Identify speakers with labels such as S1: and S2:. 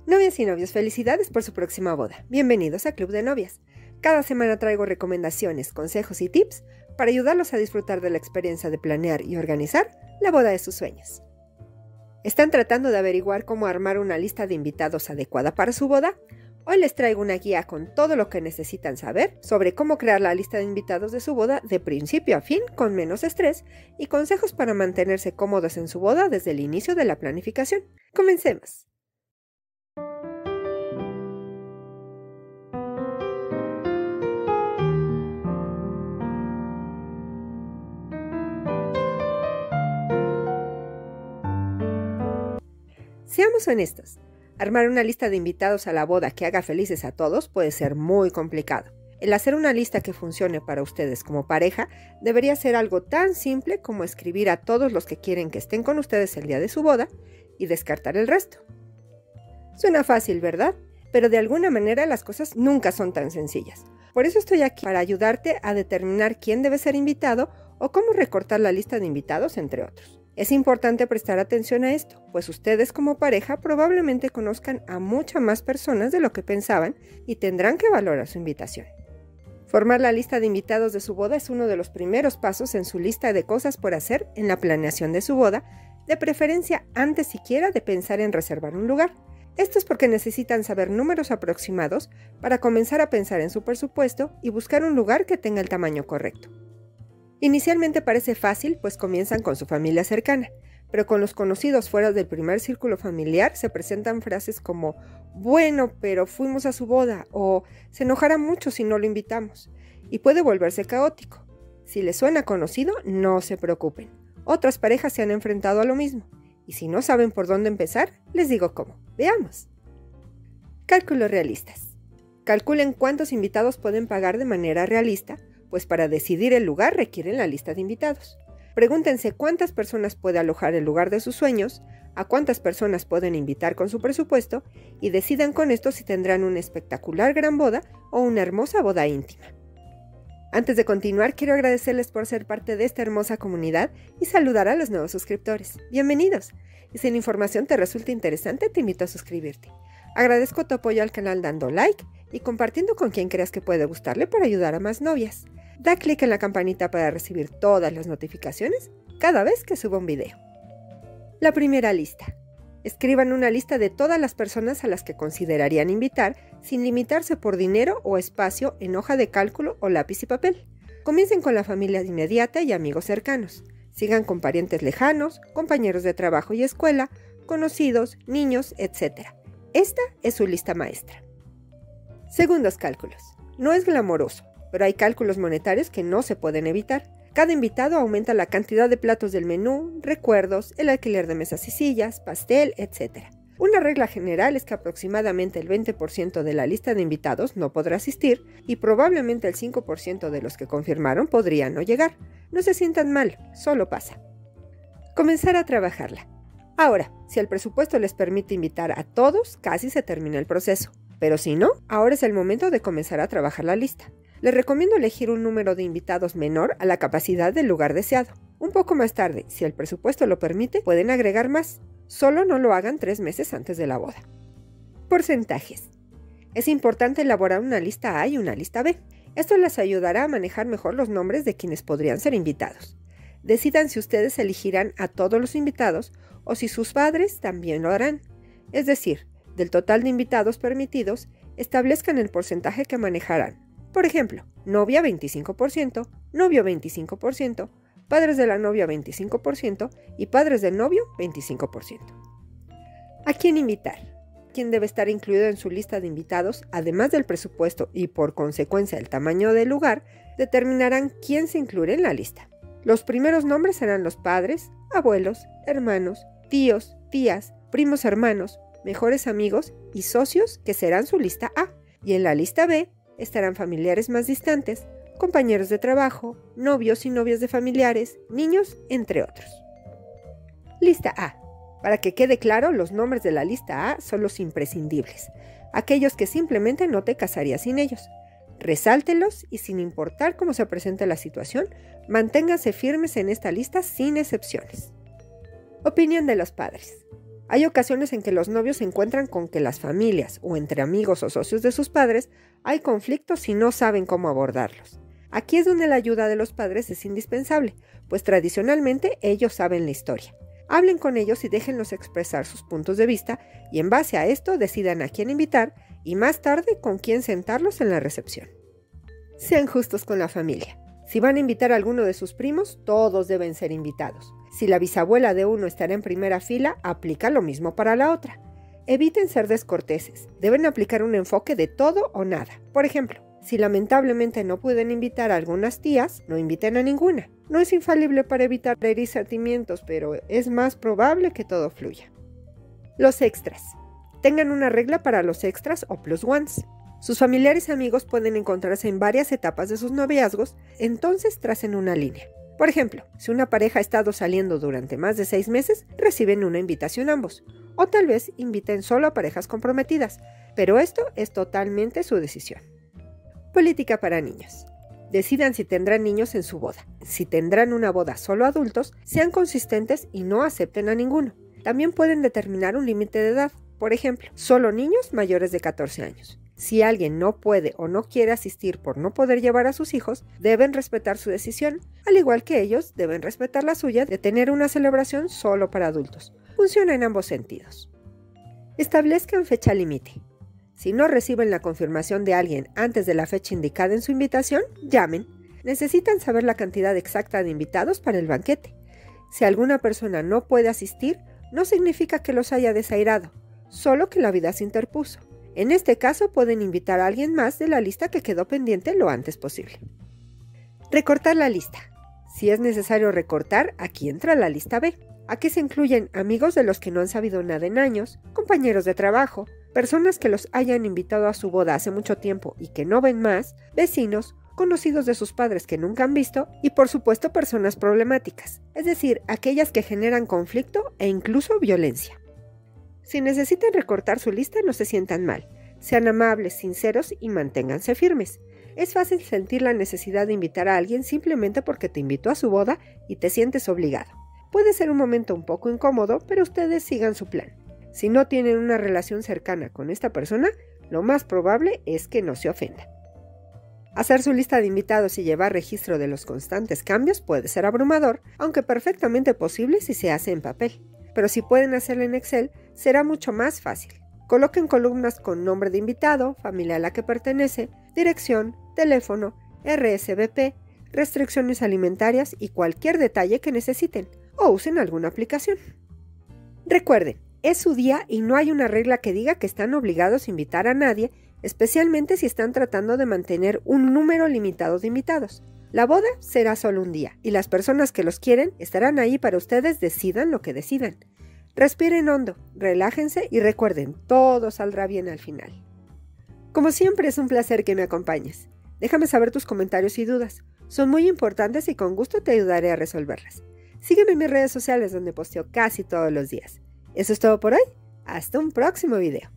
S1: Novias y novios, felicidades por su próxima boda. Bienvenidos a Club de Novias. Cada semana traigo recomendaciones, consejos y tips para ayudarlos a disfrutar de la experiencia de planear y organizar la boda de sus sueños. ¿Están tratando de averiguar cómo armar una lista de invitados adecuada para su boda? Hoy les traigo una guía con todo lo que necesitan saber sobre cómo crear la lista de invitados de su boda de principio a fin con menos estrés y consejos para mantenerse cómodos en su boda desde el inicio de la planificación. Comencemos. Seamos honestos, armar una lista de invitados a la boda que haga felices a todos puede ser muy complicado. El hacer una lista que funcione para ustedes como pareja debería ser algo tan simple como escribir a todos los que quieren que estén con ustedes el día de su boda y descartar el resto. Suena fácil, ¿verdad? Pero de alguna manera las cosas nunca son tan sencillas. Por eso estoy aquí para ayudarte a determinar quién debe ser invitado o cómo recortar la lista de invitados, entre otros. Es importante prestar atención a esto, pues ustedes como pareja probablemente conozcan a muchas más personas de lo que pensaban y tendrán que valorar su invitación. Formar la lista de invitados de su boda es uno de los primeros pasos en su lista de cosas por hacer en la planeación de su boda, de preferencia antes siquiera de pensar en reservar un lugar. Esto es porque necesitan saber números aproximados para comenzar a pensar en su presupuesto y buscar un lugar que tenga el tamaño correcto. Inicialmente parece fácil, pues comienzan con su familia cercana, pero con los conocidos fuera del primer círculo familiar se presentan frases como «bueno, pero fuimos a su boda» o «se enojará mucho si no lo invitamos», y puede volverse caótico. Si les suena conocido, no se preocupen. Otras parejas se han enfrentado a lo mismo, y si no saben por dónde empezar, les digo cómo. Veamos. Cálculos realistas. Calculen cuántos invitados pueden pagar de manera realista, pues para decidir el lugar requieren la lista de invitados. Pregúntense cuántas personas puede alojar el lugar de sus sueños, a cuántas personas pueden invitar con su presupuesto y decidan con esto si tendrán una espectacular gran boda o una hermosa boda íntima. Antes de continuar, quiero agradecerles por ser parte de esta hermosa comunidad y saludar a los nuevos suscriptores. ¡Bienvenidos! Y si la información te resulta interesante, te invito a suscribirte. Agradezco tu apoyo al canal dando like y compartiendo con quien creas que puede gustarle para ayudar a más novias. Da clic en la campanita para recibir todas las notificaciones cada vez que suba un video. La primera lista. Escriban una lista de todas las personas a las que considerarían invitar sin limitarse por dinero o espacio en hoja de cálculo o lápiz y papel. Comiencen con la familia inmediata y amigos cercanos. Sigan con parientes lejanos, compañeros de trabajo y escuela, conocidos, niños, etc. Esta es su lista maestra. Segundos cálculos. No es glamoroso, pero hay cálculos monetarios que no se pueden evitar. Cada invitado aumenta la cantidad de platos del menú, recuerdos, el alquiler de mesas y sillas, pastel, etc. Una regla general es que aproximadamente el 20% de la lista de invitados no podrá asistir y probablemente el 5% de los que confirmaron podrían no llegar. No se sientan mal, solo pasa. Comenzar a trabajarla. Ahora, si el presupuesto les permite invitar a todos, casi se termina el proceso. Pero si no, ahora es el momento de comenzar a trabajar la lista. Les recomiendo elegir un número de invitados menor a la capacidad del lugar deseado. Un poco más tarde, si el presupuesto lo permite, pueden agregar más. Solo no lo hagan 3 meses antes de la boda. Porcentajes. Es importante elaborar una lista A y una lista B. Esto les ayudará a manejar mejor los nombres de quienes podrían ser invitados. Decidan si ustedes elegirán a todos los invitados o si sus padres también lo harán. Es decir, del total de invitados permitidos, establezcan el porcentaje que manejarán. Por ejemplo, novia 25%, novio 25%, padres de la novia 25% y padres del novio 25%. ¿A quién invitar? ¿Quién debe estar incluido en su lista de invitados? Además del presupuesto y por consecuencia el tamaño del lugar, determinarán quién se incluye en la lista. Los primeros nombres serán los padres, abuelos, hermanos, tíos, tías, primos hermanos, mejores amigos y socios que serán su lista A. Y en la lista B estarán familiares más distantes, compañeros de trabajo, novios y novias de familiares, niños, entre otros. Lista A. Para que quede claro, los nombres de la lista A son los imprescindibles, aquellos que simplemente no te casarías sin ellos. Resáltelos y sin importar cómo se presente la situación, manténganse firmes en esta lista sin excepciones. Opinión de los padres. Hay ocasiones en que los novios se encuentran con que las familias o entre amigos o socios de sus padres hay conflictos y no saben cómo abordarlos. Aquí es donde la ayuda de los padres es indispensable, pues tradicionalmente ellos saben la historia. Hablen con ellos y déjenlos expresar sus puntos de vista y en base a esto decidan a quién invitar y más tarde con quién sentarlos en la recepción. Sean justos con la familia. Si van a invitar a alguno de sus primos, todos deben ser invitados. Si la bisabuela de uno estará en primera fila, aplica lo mismo para la otra. Eviten ser descorteses. Deben aplicar un enfoque de todo o nada. Por ejemplo, si lamentablemente no pueden invitar a algunas tías, no inviten a ninguna. No es infalible para evitar herir sentimientos, pero es más probable que todo fluya. Los extras. Tengan una regla para los extras o plus ones. Sus familiares y amigos pueden encontrarse en varias etapas de sus noviazgos, entonces tracen una línea. Por ejemplo, si una pareja ha estado saliendo durante más de 6 meses, reciben una invitación ambos. O tal vez inviten solo a parejas comprometidas, pero esto es totalmente su decisión. Política para niños. Decidan si tendrán niños en su boda. Si tendrán una boda solo adultos, sean consistentes y no acepten a ninguno. También pueden determinar un límite de edad. Por ejemplo, solo niños mayores de 14 años. Si alguien no puede o no quiere asistir por no poder llevar a sus hijos, deben respetar su decisión, al igual que ellos deben respetar la suya de tener una celebración solo para adultos. Funciona en ambos sentidos. Establezcan fecha límite. Si no reciben la confirmación de alguien antes de la fecha indicada en su invitación, llamen. Necesitan saber la cantidad exacta de invitados para el banquete. Si alguna persona no puede asistir, no significa que los haya desairado, solo que la vida se interpuso. En este caso pueden invitar a alguien más de la lista que quedó pendiente lo antes posible. Recortar la lista. Si es necesario recortar, aquí entra la lista B. Aquí se incluyen amigos de los que no han sabido nada en años, compañeros de trabajo, personas que los hayan invitado a su boda hace mucho tiempo y que no ven más, vecinos, conocidos de sus padres que nunca han visto y por supuesto personas problemáticas, es decir, aquellas que generan conflicto e incluso violencia. Si necesitan recortar su lista, no se sientan mal. Sean amables, sinceros y manténganse firmes. Es fácil sentir la necesidad de invitar a alguien simplemente porque te invitó a su boda y te sientes obligado. Puede ser un momento un poco incómodo, pero ustedes sigan su plan. Si no tienen una relación cercana con esta persona, lo más probable es que no se ofenda. Hacer su lista de invitados y llevar registro de los constantes cambios puede ser abrumador, aunque perfectamente posible si se hace en papel. Pero si pueden hacerlo en Excel, será mucho más fácil. Coloquen columnas con nombre de invitado, familia a la que pertenece, dirección, teléfono, RSVP, restricciones alimentarias y cualquier detalle que necesiten, o usen alguna aplicación. Recuerden, es su día y no hay una regla que diga que están obligados a invitar a nadie, especialmente si están tratando de mantener un número limitado de invitados. La boda será solo un día y las personas que los quieren estarán ahí para ustedes, decidan lo que decidan. Respiren hondo, relájense y recuerden, todo saldrá bien al final. Como siempre es un placer que me acompañes. Déjame saber tus comentarios y dudas. Son muy importantes y con gusto te ayudaré a resolverlas. Sígueme en mis redes sociales donde posteo casi todos los días. Eso es todo por hoy. Hasta un próximo video.